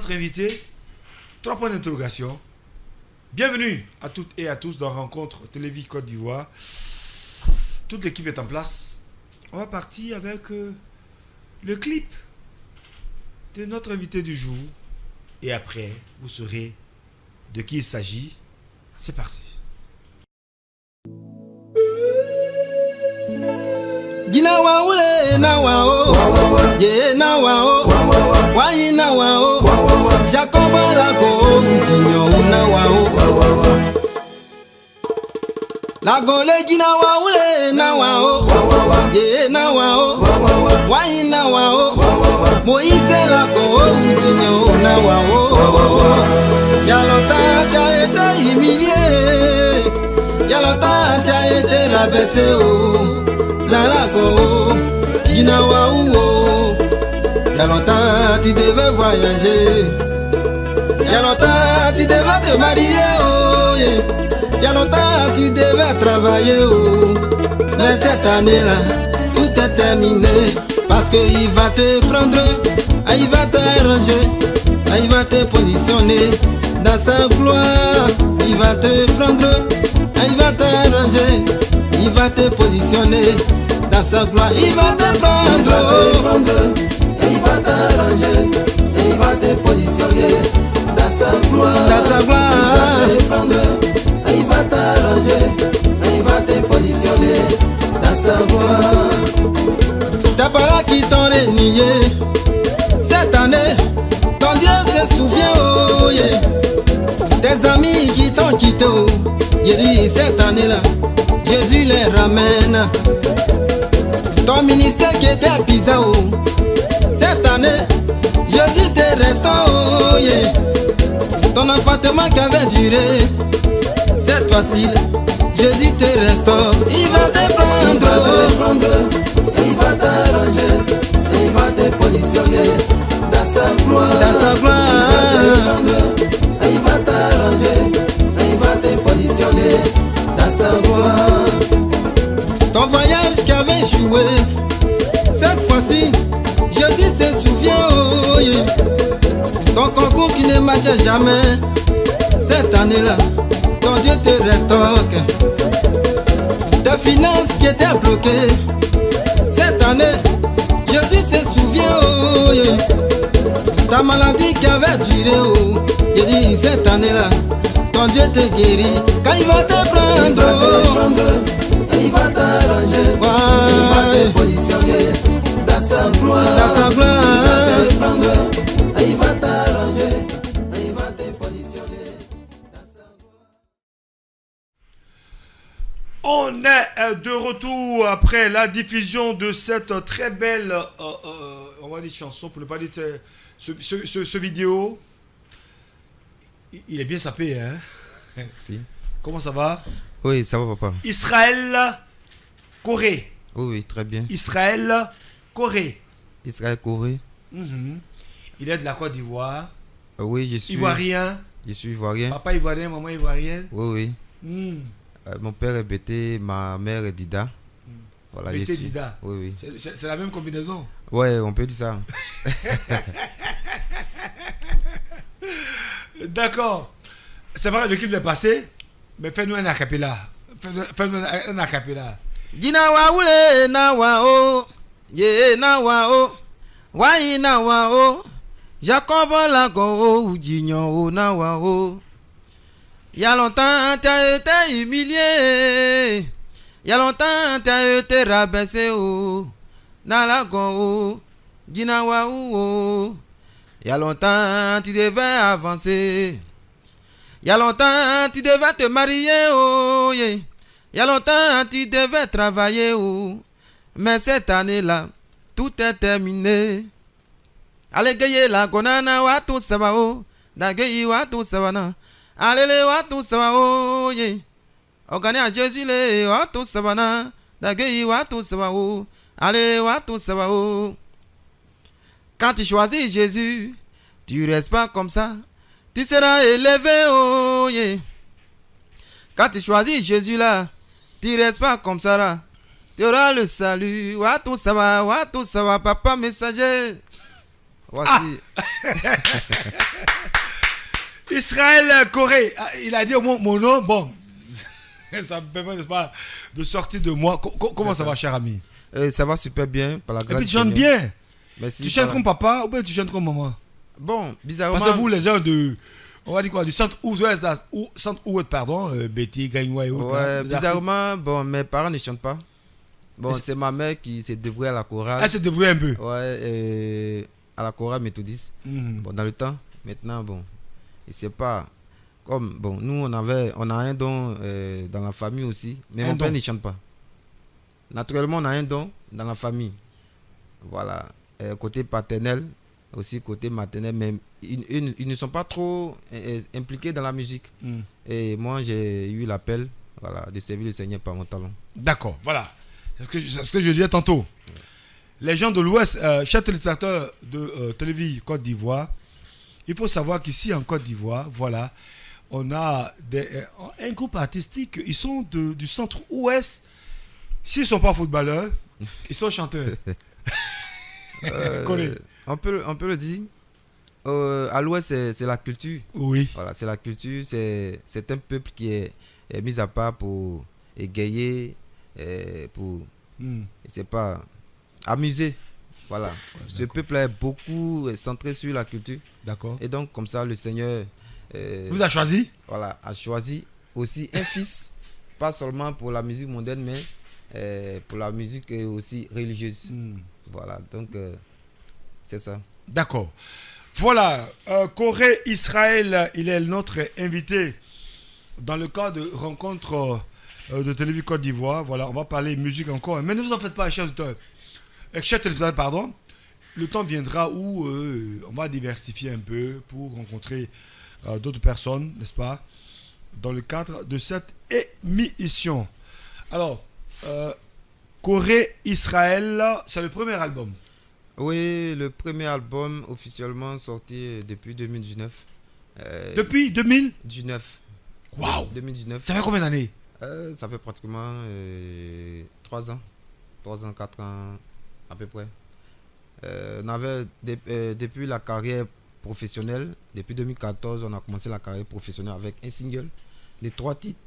notre invité. 3 points d'interrogation. Bienvenue à toutes et à tous dans Rencontre Télévis Côte d'Ivoire. Toute l'équipe est en place. On va partir avec le clip de notre invité du jour. Et après, vous saurez de qui il s'agit. C'est parti. Gina wa ule na wa o, ye na wa o, wa yi na wa o, Jacob la ko Jinyo na wa o, la gole gina wa ule na wa o, ye na wa o, wa yi na wa o, Moïse la ko Jinyo na wa o, y'a longtemps t'as été humilié, y'a longtemps t'as été rabaissé o. La go, Gina wa ou, y'a longtemps tu devais voyager, y'a longtemps tu devais te marier, oh yeah. Y'a longtemps tu devais travailler, oh. Mais cette année-là, tout est terminé, parce qu'il va te prendre, il va t'arranger, il va te positionner dans sa gloire, il va te prendre, il va t'arranger, il va te positionner dans sa gloire, il va te prendre, et il va t'arranger, et il va te positionner dans sa gloire, il va te prendre, et il va t'arranger, et il va te positionner dans sa gloire. T'as pas qui t'ont renié cette année, ton Dieu se souvient, oh yeah. Tes amis qui t'ont quitté, oh, il dit cette année-là, Jésus les ramène. Ton ministère qui était à Pisa, oh, cette année, Jésus te restant, oh yeah. Ton enfantement qui avait duré, cette fois-ci, Jésus te restaure. Il va te prendre, et il va t'arranger, et il va te positionner dans sa gloire, Il va te prendre, et il va t'arranger, et il va te positionner dans sa gloire. Ton voyage qui avait échoué, cette fois-ci, Jésus se souvient, oh yeah. Ton concours qui ne marchait jamais, cette année-là, ton Dieu te restaure. Tes finances qui étaient bloquées, cette année, Jésus se souvient, oh yeah. Ta maladie qui avait duré, oh, il dit cette année-là, ton Dieu te guérit, quand il va te prendre, il va t'arranger, il va te positionner dans sa gloire, il va te prendre, il va t'arranger, il va te positionner dans sa gloire. On est de retour après la diffusion de cette très belle on va dire chanson, pour ne pas dire ce vidéo. Il est bien sapé, hein? Si. Comment ça va? Oui, ça va, papa. Israël, Corée. Oui, oui, très bien. Israël, Corée. Israël, Corée. Il est de la Côte d'Ivoire. Oui, je suis. Ivoirien. Je suis ivoirien. Papa ivoirien, maman ivoirienne. Oui, oui. Mon père est Bété, ma mère est Dida. Voilà, Bété, Dida. Oui, oui. C'est la même combinaison. Ouais, on peut dire ça. D'accord. C'est vrai, le clip est passé, mais fais-nous un acapella. Fais-nous un acapella. Gina wa ule na wa o, ye na wa o, wa yi na wa o, Jacob la ko Jinyo na wa o. Y'a longtemps t'as été humilié, y'a longtemps t'as été rabaissé o, na la go Gina wa o. Y'a longtemps tu devais avancer, y'a longtemps tu devais te marier, oh yeah. Y'a longtemps tu devais travailler, oh. Mais cette année-là, tout est terminé. Allez gayer la gonana wa tout ça va, oh. D'agay wa tout ça va na. Allez le wa tout ça va, oh yeah. Organise à Jésus le wa tout ça va na. D'agay wa tout ça va, oh. Allez wa tout ça va, oh. Quand tu choisis Jésus, tu restes pas comme ça, tu seras élevé, oh yeah. Quand tu choisis Jésus là, tu restes pas comme ça là, tu auras le salut. Wa tout ça va, papa messager. Voici. Israël Corée. Ah, il a dit au moins mon nom. Bon, ça me permet, n'est-ce pas, de sortir de moi. Comment ça va, cher ami? Ça va super bien, par la Et grâce puis tu du chantes Seigneur. bien. Merci. Tu chantes par comme papa ou bien tu chantes comme maman? Bon, bizarrement. Parce que vous, les gens de. On va dire quoi? Du centre-ouest, centre-ouest, pardon. Betty, Gagnoua et autres. Ouais, là, des artistes. bizarrement, bon, mes parents ne chantent pas. Bon, c'est ma mère qui s'est débrouillée à la chorale. Elle s'est débrouillée un peu. Ouais, à la chorale méthodiste. Mhm. Bon, dans le temps, maintenant, bon, il sait pas. Comme, bon, nous, on a un don dans la famille aussi, mais Un mon père don. ne chante pas. Naturellement, on a un don dans la famille. Voilà, côté paternel, aussi côté maternel, mais ils ne sont pas trop impliqués dans la musique. Mhm. Et moi, j'ai eu l'appel, voilà, de servir le Seigneur par mon talent. D'accord, voilà. C'est ce que je disais tantôt. Les gens de l'Ouest, chers téléspectateurs de Télévis Côte d'Ivoire, il faut savoir qu'ici en Côte d'Ivoire, voilà, on a un groupe artistique, ils sont du centre-ouest. S'ils ne sont pas footballeurs, ils sont chanteurs. Connais. On peut le dire. À l'Ouest, c'est la culture. Oui. Voilà, c'est la culture. C'est un peuple qui est mis à part pour égayer, pour, Hmm. c'est pas, amuser. Voilà. Ce peuple-là est beaucoup centré sur la culture. D'accord. Et donc, comme ça, le Seigneur Vous avez choisi? voilà, a choisi aussi un fils, pas seulement pour la musique mondaine, mais pour la musique aussi religieuse. Hmm. Voilà, donc c'est ça. D'accord. Voilà, Corée Israël, il est notre invité dans le cadre de rencontre de Télévis Côte d'Ivoire. Voilà, on va parler musique encore. Mais ne vous en faites pas, chers auditeurs. Chers téléviseurs, pardon. Le temps viendra où on va diversifier un peu pour rencontrer d'autres personnes, n'est-ce pas, dans le cadre de cette émission. Alors, Corée Israël, c'est le premier album. Oui, le premier album officiellement sorti depuis 2019. Depuis 2000? 19. Waouh! 2019. Ça fait combien d'années? Ça fait pratiquement 3 ans. 3 ans, 4 ans à peu près. On avait depuis la carrière professionnelle, depuis 2014, on a commencé la carrière professionnelle avec un single, les 3 titres.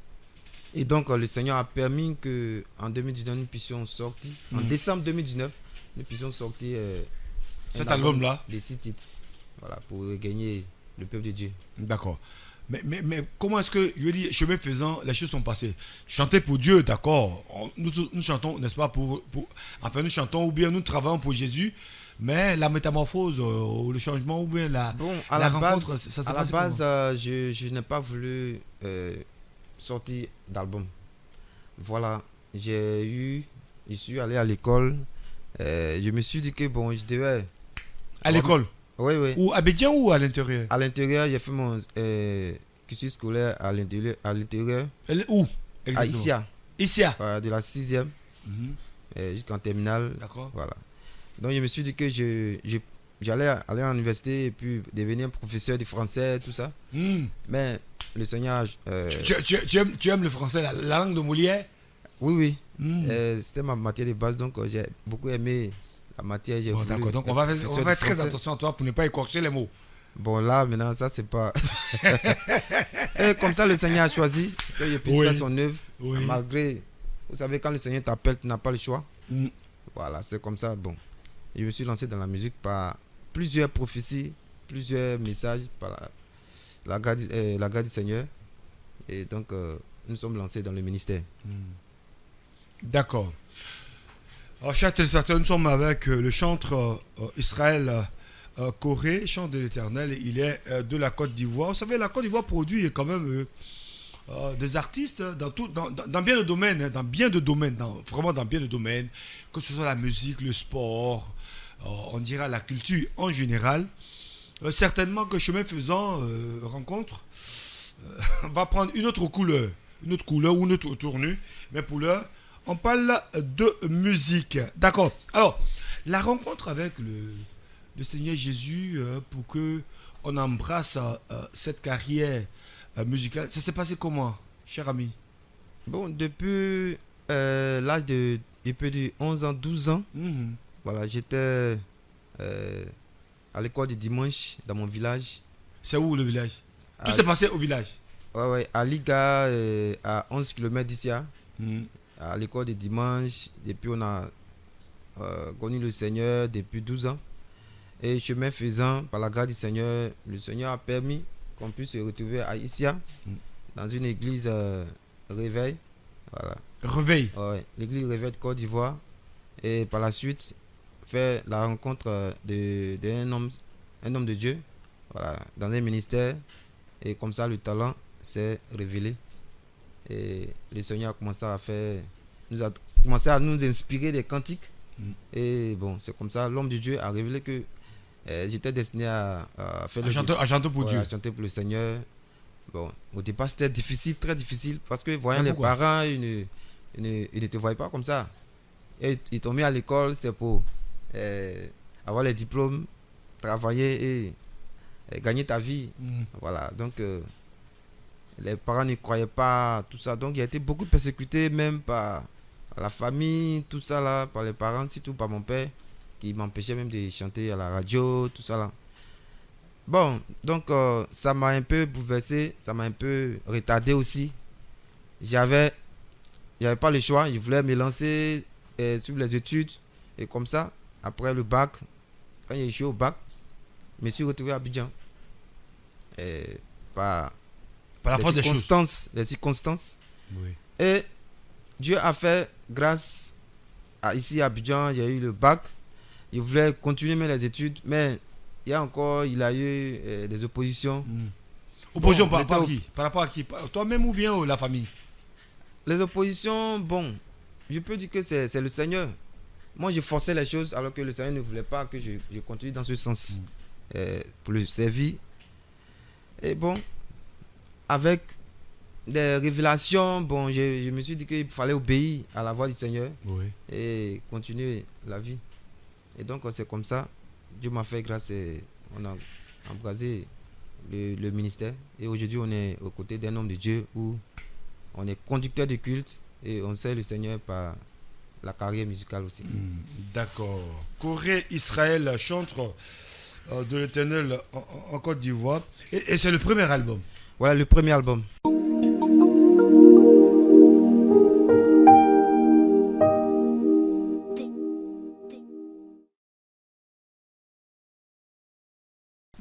Et donc le Seigneur a permis que en 2019 nous puissions sortir, en décembre 2019, nous puissions sortir Cet un album-là. des 6 titres. Voilà, pour gagner le peuple de Dieu. D'accord. Mais comment est-ce que, je veux dire, chemin faisant, les choses sont passées? Chanter pour Dieu, d'accord. Nous chantons, n'est-ce pas, enfin, nous chantons ou bien nous travaillons pour Jésus, mais la métamorphose, le changement ou bien la rencontre, base, ça s'est à la passé base, comment? je n'ai pas voulu sortir d'album. Voilà, je suis allé à l'école. Je me suis dit que bon, je devais. À l'école? Oui, oui. Ou à Abidjan ou à l'intérieur? À l'intérieur, j'ai fait mon cursus scolaire à l'intérieur. Où? À Issia. Issia. De la 6e jusqu'en terminale. D'accord. Voilà. Donc je me suis dit que j'allais aller à l'université et puis devenir professeur de français, tout ça. Mais le Seigneur. Tu aimes le français, la langue de Molière? Oui, oui. C'était ma matière de base, donc j'ai beaucoup aimé la matière. Bon, d'accord, donc on va faire très attention à toi pour ne pas écorcher les mots. Bon, là, maintenant, ça, c'est pas. Et comme ça, le Seigneur a choisi que je puisse faire son œuvre. Oui. Malgré. Vous savez, quand le Seigneur t'appelle, tu n'as pas le choix. Voilà, c'est comme ça. Bon, je me suis lancé dans la musique par plusieurs prophéties, plusieurs messages, par la grâce du Seigneur. Et donc, nous sommes lancés dans le ministère. D'accord. Alors, chers téléspectateurs, nous sommes avec le chanteur Israël Corée, chant de l'Éternel. Il est de la Côte d'Ivoire. Vous savez, la Côte d'Ivoire produit quand même des artistes dans bien de domaines, vraiment dans bien de domaines, que ce soit la musique, le sport, on dira la culture en général. Certainement que chemin faisant rencontre va prendre une autre couleur ou une autre tournure, mais pour l'heure, on parle de musique. D'accord. Alors, la rencontre avec le Seigneur Jésus pour que on embrasse cette carrière musicale, ça s'est passé comment, cher ami? Bon, depuis l'âge depuis de 11 ans, 12 ans, voilà, j'étais à l'école du dimanche dans mon village. C'est où le village? Tout À- s'est passé au village. Ouais, à Liga, à 11 km d'ici, Mhm. à l'école du dimanche. Et puis on a connu le Seigneur depuis 12 ans. Et chemin faisant, par la grâce du Seigneur, le Seigneur a permis qu'on puisse se retrouver à Issia, dans une église Réveil. Voilà. Réveil. Ouais, l'église Réveil de Côte d'Ivoire. Et par la suite, faire la rencontre d'un homme de Dieu, voilà, dans un ministère. Et comme ça, le talent s'est révélé. Et le Seigneur a commencé a commencé à nous inspirer des cantiques. Et bon, c'est comme ça, l'homme de Dieu a révélé que j'étais destiné à faire À chanter pour Dieu. à chanter pour le Seigneur. Bon, au départ, c'était difficile, très difficile, parce que voyant Mais les pourquoi? parents, ils ne te voyaient pas comme ça. Et ils t'ont mis à l'école, c'est pour avoir les diplômes, travailler et gagner ta vie. Voilà, donc les parents ne croyaient pas tout ça. Donc il a été beaucoup persécuté, même par la famille, tout ça là, par les parents, surtout par mon père, qui m'empêchait même de chanter à la radio, tout ça là. Bon, donc ça m'a un peu bouleversé, ça m'a un peu retardé aussi. J'avais pas le choix, je voulais me lancer sur les études et comme ça, après le bac, quand j'ai échoué au bac, je me suis retrouvé à Abidjan. Par Par la force des choses. les circonstances. Oui. Et Dieu a fait grâce à ici à Abidjan, j'ai eu le bac. Je voulais continuer les études, mais il a eu des oppositions. Opposition Bon, par rapport à l'état- qui? Par rapport à qui? Toi-même ou bien la famille? Les oppositions, bon, je peux dire que c'est le Seigneur. Moi, je forçais les choses alors que le Seigneur ne voulait pas que je continue dans ce sens pour le servir. Et bon, avec des révélations, bon, je me suis dit qu'il fallait obéir à la voix du Seigneur Oui. et continuer la vie. Et donc, c'est comme ça, Dieu m'a fait grâce et on a embrasé le ministère. Et aujourd'hui, on est aux côtés d'un homme de Dieu où on est conducteur de culte et on sert le Seigneur par la carrière musicale aussi. D'accord. Corée Israël, chantre de l'Éternel en Côte d'Ivoire. Et c'est le premier album. Voilà le premier album.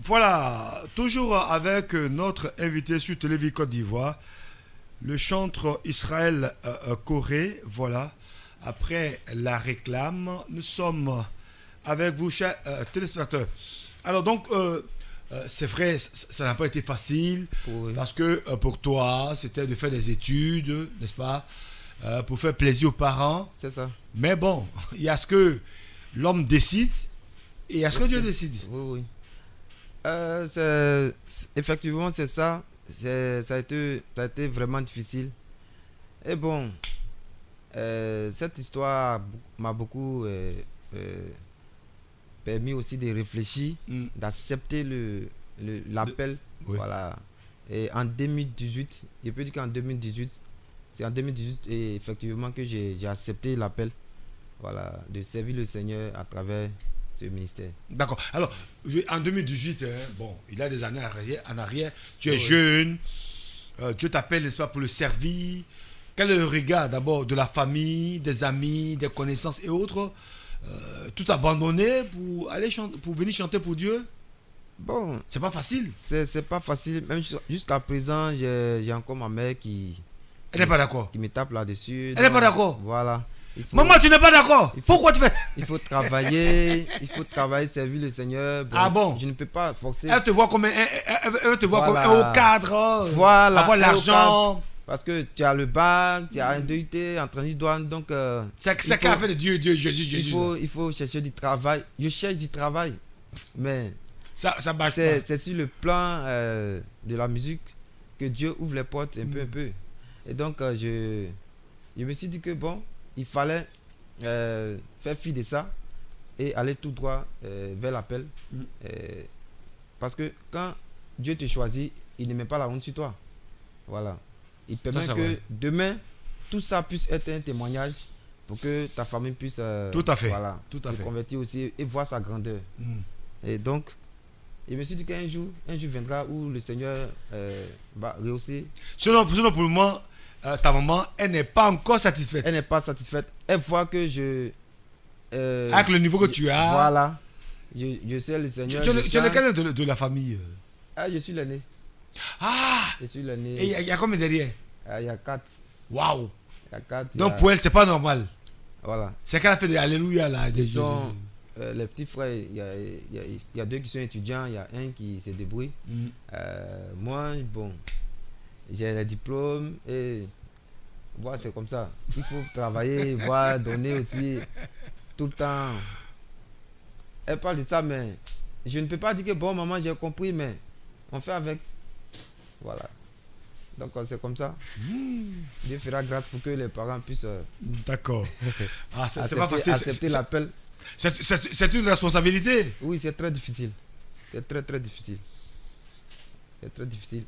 Voilà, toujours avec notre invité sur Télévis Côte d'Ivoire, le chantre Israël Corée. Voilà, après la réclame, nous sommes avec vous, chers téléspectateurs. Alors donc, c'est vrai, ça n'a pas été facile, Oui. parce que pour toi, c'était de faire des études, n'est-ce pas, pour faire plaisir aux parents. C'est ça. Mais bon, il y a ce que l'homme décide et il y a ce que Dieu décide. Oui, oui. Effectivement, c'est ça. Ça a été vraiment difficile. Et bon, cette histoire m'a beaucoup permis aussi de réfléchir, d'accepter l'appel. Oui. Voilà. Et en 2018, je peux dire qu'en 2018, c'est en 2018 et effectivement que j'ai accepté l'appel, voilà, de servir le Seigneur à travers ce ministère. D'accord. Alors, en 2018, bon, il y a des années en arrière, tu es Oui. jeune, Dieu t'appelle, n'est-ce pas, pour le servir. Quel est le regard d'abord de la famille, des amis, des connaissances et autres, tout abandonné pour aller pour venir chanter pour Dieu? Bon, C'est pas facile. c'est pas facile. Même jusqu'à présent, j'ai encore ma mère qui Elle n'est pas d'accord. me tape là-dessus. Elle n'est pas d'accord. Voilà. Il faut- Maman, tu n'es pas d'accord. il faut- Pourquoi tu fais? Il faut travailler, servir le Seigneur. Ah bon? Je ne peux pas forcer. Elle te voit comme elle te voit Voilà. comme un haut cadre. Voilà, Avoir un l'argent. Parce que tu as le bac, tu as un DUT en transit douane, donc C'est il qu'à faut- fait de Dieu, Jésus. il faut chercher du travail. Je cherche du travail, mais Ça marche pas. c'est sur le plan de la musique que Dieu ouvre les portes un peu. Et donc je me suis dit que bon, il fallait faire fi de ça et aller tout droit vers l'appel. Parce que quand Dieu te choisit, il ne met pas la honte sur toi. Voilà. Il permet Ça, c'est que vrai. demain, tout ça puisse être un témoignage pour que ta famille puisse Tout à fait. voilà, Tout à se fait. convertir aussi et voir sa grandeur. Mm. Et donc, je me suis dit qu'un jour viendra où le Seigneur va rehausser. Sinon, pour le moment, ta maman, elle n'est pas encore satisfaite. Elle n'est pas satisfaite. Elle voit que avec le niveau que tu as. Voilà. Je sais le Seigneur. Tu es lequel de la famille? Ah, je suis l'aîné. Ah! Je suis l'aîné. Et il y a combien derrière? Il y a 4. Waouh! Il y a 4. Donc pour elle, c'est pas normal. Voilà. C'est qu'elle a fait de Alléluia là. Ils sont, les petits frères, il y a 2 qui sont étudiants, il y a un qui se débrouille. Moi, bon, j'ai les diplômes et voilà, c'est comme ça. Il faut travailler, voir, donner aussi tout le temps. Elle parle de ça, mais je ne peux pas dire que bon, maman, j'ai compris, mais on fait avec. Voilà. Donc c'est comme ça. Dieu fera grâce pour que les parents puissent d'accord. Ah, c'est pas facile. Accepter l'appel. C'est une responsabilité. Oui, c'est très difficile. C'est très très difficile. C'est très difficile.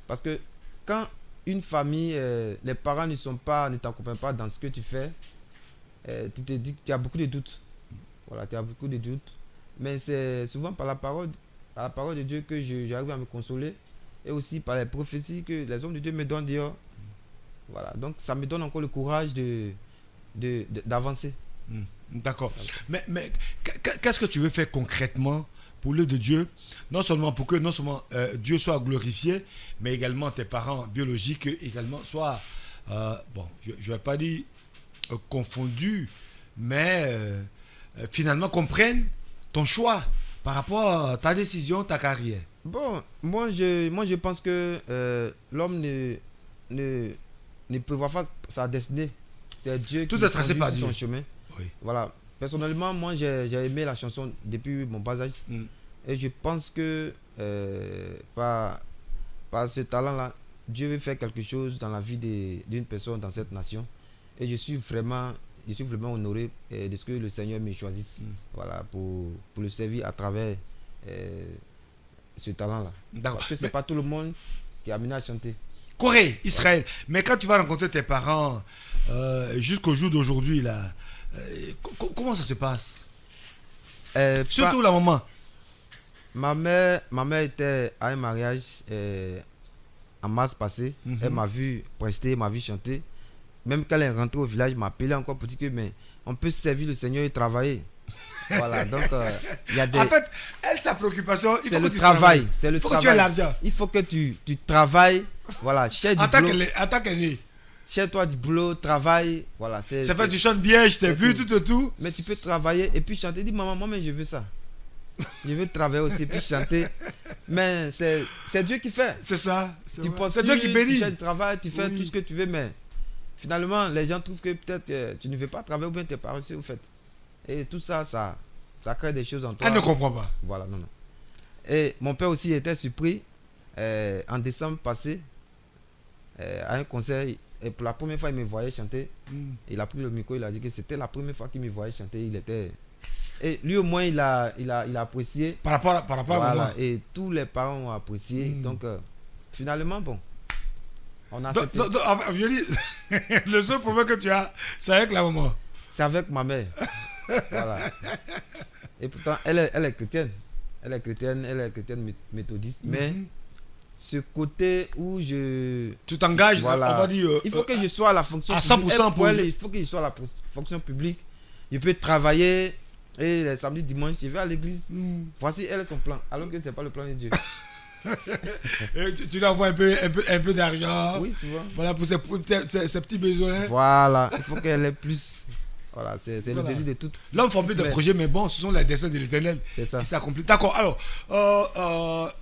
Parce que quand une famille, les parents ne t'accompagnent pas dans ce que tu fais, tu te dis que tu as beaucoup de doutes. Voilà, tu as beaucoup de doutes. Mais c'est souvent par la parole de Dieu que j'arrive à me consoler. Et aussi par les prophéties que les hommes de Dieu me donnent dire. Voilà, donc ça me donne encore le courage d'avancer. D'accord. Mais qu'est-ce que tu veux faire concrètement pour l'œuvre de Dieu? Non seulement pour que Dieu soit glorifié, mais également tes parents biologiques également soient, bon, je ne vais pas dire confondus, mais finalement comprennent ton choix par rapport à ta décision, ta carrière. Bon, moi je pense que l'homme ne prévoit pas sa destinée. C'est Dieu qui tout est tracé par son Dieu. chemin. Oui. Voilà. Personnellement, moi j'ai aimé la chanson depuis mon bas âge. Et je pense que par ce talent-là, Dieu veut faire quelque chose dans la vie d'une personne dans cette nation. Et je suis vraiment honoré de ce que le Seigneur me choisisse. Voilà, pour le servir à travers ce talent-là. Parce que c'est pas tout le monde qui est amené à chanter. Corée, Israël. Mais quand tu vas rencontrer tes parents jusqu'au jour d'aujourd'hui, là, comment ça se passe? Surtout la maman. Ma mère était à un mariage en mars passé. Elle m'a vu prester, m'a vu chanter. Même quand elle est rentrée au village, elle m'a appelé encore pour dire que mais on peut servir le Seigneur et travailler. Voilà, donc il y a des... En fait, sa préoccupation, c'est le travail. C'est le travail. Il faut que tu aies l'argent. Il faut que tu travailles. Voilà, cherche du boulot. En tant qu'aîné. Cherche-toi du boulot, travaille. Voilà, ça fait, tu chantes bien, je t'ai vu, tout. Mais tu peux travailler et puis chanter. Dis maman, moi, je veux ça. Je veux travailler aussi, puis chanter. Mais c'est Dieu qui fait. C'est ça. C'est Dieu qui bénit. Tu cherches du travail, tu fais tout ce que tu veux, mais finalement, les gens trouvent que peut-être que tu ne veux pas travailler ou bien tu n'es pas reçu au fait. Et tout ça, ça crée des choses en toi. Elle ne comprend pas. Voilà, non. Et mon père aussi était surpris en décembre passé à un concert. Et pour la première fois, il me voyait chanter. Il a pris le micro, il a dit que c'était la première fois qu'il me voyait chanter. Il était... Et lui au moins, il a apprécié. Par rapport à voilà, et tous les parents ont apprécié. Donc, finalement, bon. On a accepté. Le seul problème que tu as, c'est avec la maman. C'est avec ma mère. Voilà. Et pourtant, elle est chrétienne. Elle est chrétienne méthodiste. Mais ce côté où tu t'engages, voilà, on va dire... il faut que je sois à la fonction à 100% publique. Pour elle, il faut que je sois à la fonction publique. Je peux travailler et les samedis, dimanches, je vais à l'église. Voici, elle est son plan. Alors que ce n'est pas le plan de Dieu. Tu lui envoies un peu d'argent. Oui, souvent. Voilà, pour ses petits besoins. Voilà, il faut qu'elle ait plus. Voilà, c'est le désir de tout. L'homme formule des projets, mais bon, ce sont les desseins de l'Éternel qui s'accomplissent. D'accord, alors,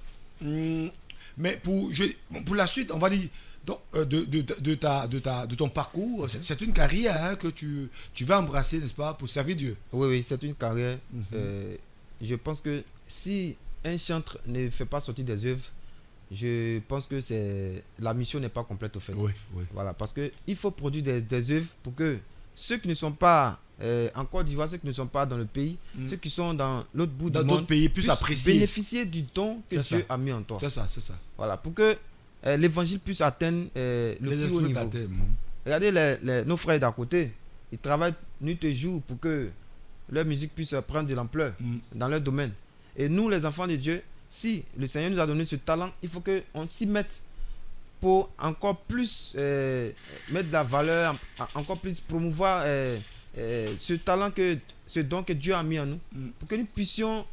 mais pour la suite, on va dire, donc, de ton parcours, c'est une carrière que tu vas embrasser, n'est-ce pas, pour servir Dieu. Oui, c'est une carrière. Je pense que si un chantre ne fait pas sortir des œuvres, je pense que la mission n'est pas complète au fait. Oui. Voilà, parce qu'il faut produire des œuvres pour que ceux qui ne sont pas en Côte d'Ivoire, ceux qui ne sont pas dans le pays, ceux qui sont dans l'autre bout du monde, pays puissent bénéficier du don que Dieu a mis en toi. C'est ça. Voilà, pour que l'évangile puisse atteindre le plus haut niveau. Regardez nos frères d'à côté, ils travaillent nuit et jour pour que leur musique puisse prendre de l'ampleur dans leur domaine. Et nous, les enfants de Dieu, si le Seigneur nous a donné ce talent, il faut qu'on s'y mette pour encore plus mettre de la valeur, encore plus promouvoir ce talent, ce don que Dieu a mis en nous, pour que nous puissions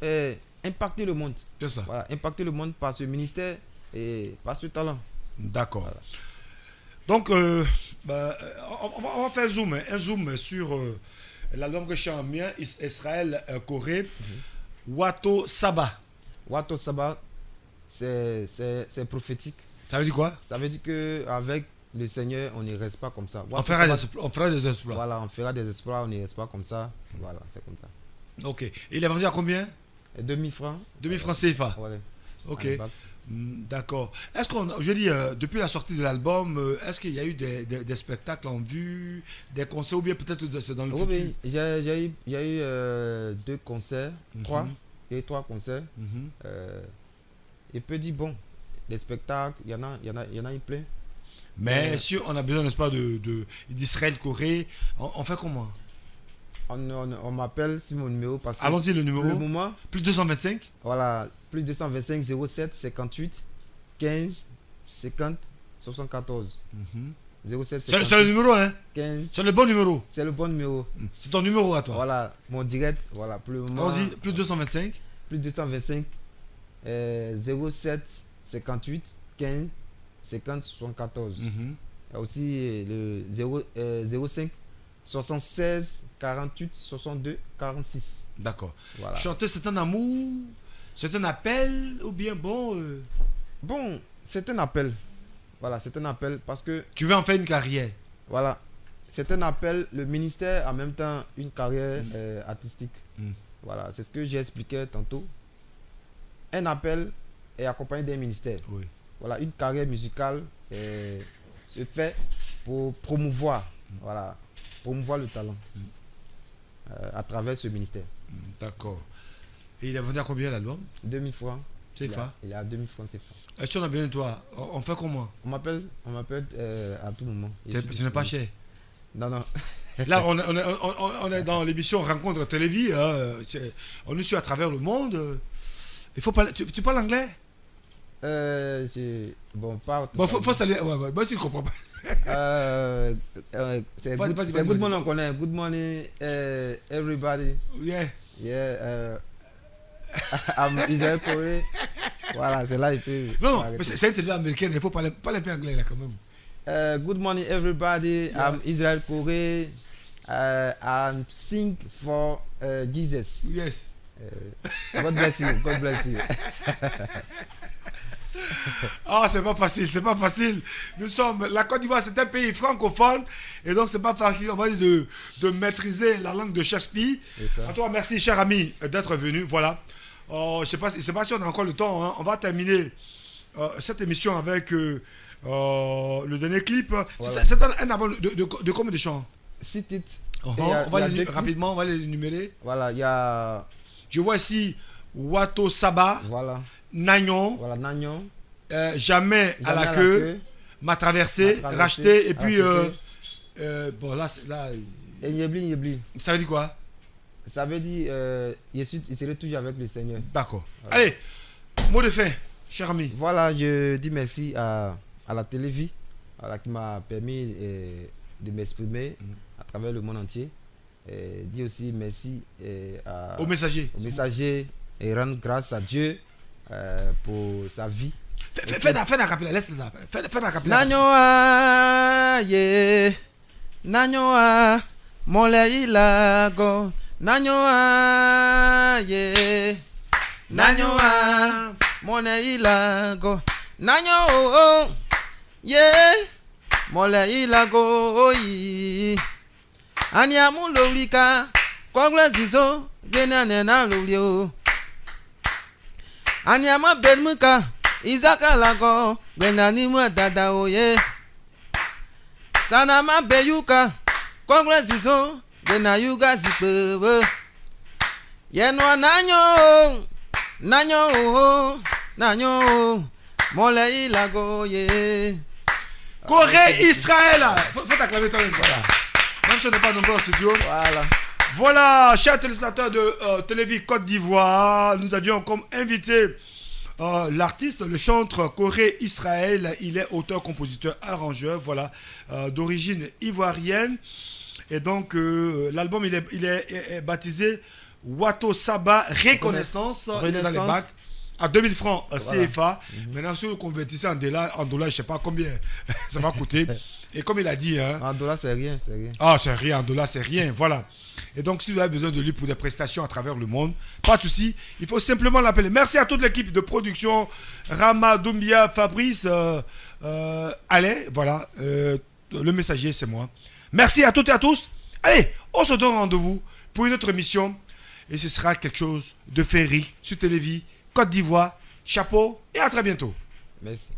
impacter le monde. C'est ça. Voilà, impacter le monde par ce ministère et par ce talent. D'accord. Voilà. Donc, on va faire un zoom sur l'album que je suis en mien, Israël Corée, Wato Saba. Wato Saba, c'est prophétique. Ça veut dire quoi? Ça veut dire qu'avec le Seigneur, on ne reste pas comme ça. On fera des exploits. Voilà, on fera des exploits, on ne reste pas comme ça. Voilà, c'est comme ça. Ok. Et il est vendu à combien? 2000 francs. 2000 francs CFA. Voilà. Ok. D'accord. Est-ce qu'on, je dis, depuis la sortie de l'album, est-ce qu'il y a eu des spectacles en vue, des concerts, ou bien peut-être c'est dans le futur? Oui, il y a eu 2 concerts, 3 concerts. Et peut dire, bon, des spectacles, il y en a eu plein. Mais si on a besoin, n'est-ce pas, d'Israël Corée, on fait comment? On m'appelle sur mon numéro parce que... Allons-y, le numéro. Pour le moment... Plus 225. Voilà, plus 225 07 58 15 50 74. 07 58, c'est le numéro, hein? 15. C'est le bon numéro. C'est le bon numéro. C'est ton numéro à toi. Voilà, mon direct. Voilà, pour le moment... Allons-y, plus 225. Plus 225 07 58 15 50 74. Il y a aussi le 05 76 48 62 46. D'accord. Voilà. Chanter, c'est un amour, c'est un appel, ou bien bon... Bon, c'est un appel. Voilà, c'est un appel parce que... Tu veux en faire une carrière. Voilà, c'est un appel. Le ministère a en même temps une carrière artistique. Voilà, c'est ce que j'ai expliqué tantôt. Un appel est accompagné d'un ministère. Oui. Voilà, une carrière musicale se fait pour promouvoir, voilà, promouvoir le talent à travers ce ministère. D'accord. Et il est vendu à combien l'album? 2000 francs. C'est ça. Il y a 2000 francs, c'est pas. Est-ce qu'on a besoin de toi? On fait comment? On m'appelle à tout moment. Ce n'est pas cher. Non, non. Là, on est dans l'émission Rencontre Télévis. On est sur à travers le monde. Il faut parler. Tu parles anglais? Bon, pas. Bon, faut saluer. Ouais, moi, tu ne comprends pas. C'est good morning, on connaît. Good morning, everybody. Yeah. Yeah. I'm Israel Corée. Voilà, c'est là il peut. Non, mais c'est une télé américaine. Il faut parler un peu anglais là quand même. Good morning, everybody. Yeah. I'm Israel Corée. I'm sing for Jesus. Yes. God bless you. God bless you. Ah, c'est pas facile, c'est pas facile. La Côte d'Ivoire, c'est un pays francophone et donc c'est pas facile, on va dire, de maîtriser la langue de Shakespeare. À toi, merci, cher ami, d'être venu. Voilà. Je sais pas si on a encore le temps. Hein. On va terminer cette émission avec le dernier clip. Voilà. C'est un album de combien de chants? 6 titres. Rapidement, on va les énumérer. Voilà, il y a. Je vois ici Wato Saba. Voilà. Nagnon. Voilà, Nagnon. Jamais à la queue. Ma traversée, racheté. Et puis, bon, là. Et Yebli. Ça veut dire quoi? Ça veut dire, il serait toujours avec le Seigneur. D'accord. Voilà. Allez, mot de fin, cher ami. Voilà, je dis merci à la télévision, voilà, qui m'a permis de m'exprimer à travers le monde entier. Et dis aussi merci au messager. Et rendre grâce à Dieu pour sa vie. Fais la capella, laisse ça. Fais la capella. Nanyoa, yeah. Nanyoa, Moleilago. Nanyoa, yeah. Nanyoa, Moleilago. Nanyo, yeah. Moleilago, yeah. Anyamu lolika, kogla zuzo, genanena lolio. Anyama benmuka, izaka lago, genanimu dada oye. Sanama beyuka, kogla zuzo, genayuga zipewe. Yenwa nanyo, molei lago ye. Corée, Israël. Faut t'acclamer toi-même, voilà. Même si on n'est pas nombreux au studio. Voilà. Voilà, chers téléspectateurs de Télévis Côte d'Ivoire, nous avions comme invité l'artiste, le chanteur Corée Israël, il est auteur, compositeur, arrangeur, voilà, d'origine ivoirienne. Et donc, l'album, il est baptisé Wato Saba Reconnaissance. Il est dans les bacs. À 2000 francs CFA. Maintenant, si vous le convertissez en dollars, je ne sais pas combien ça va coûter. Et comme il a dit... Hein, en dollars, c'est rien, c'est rien. Ah, c'est rien, en dollars, c'est rien. Voilà. Et donc, si vous avez besoin de lui pour des prestations à travers le monde, pas de souci. Il faut simplement l'appeler. Merci à toute l'équipe de production. Rama, Doumbia, Fabrice, Alain. Voilà. Le messager, c'est moi. Merci à toutes et à tous. Allez, on se donne rendez-vous pour une autre émission. Et ce sera quelque chose de féerique sur Télévis, Côte d'Ivoire. Chapeau et à très bientôt. Merci.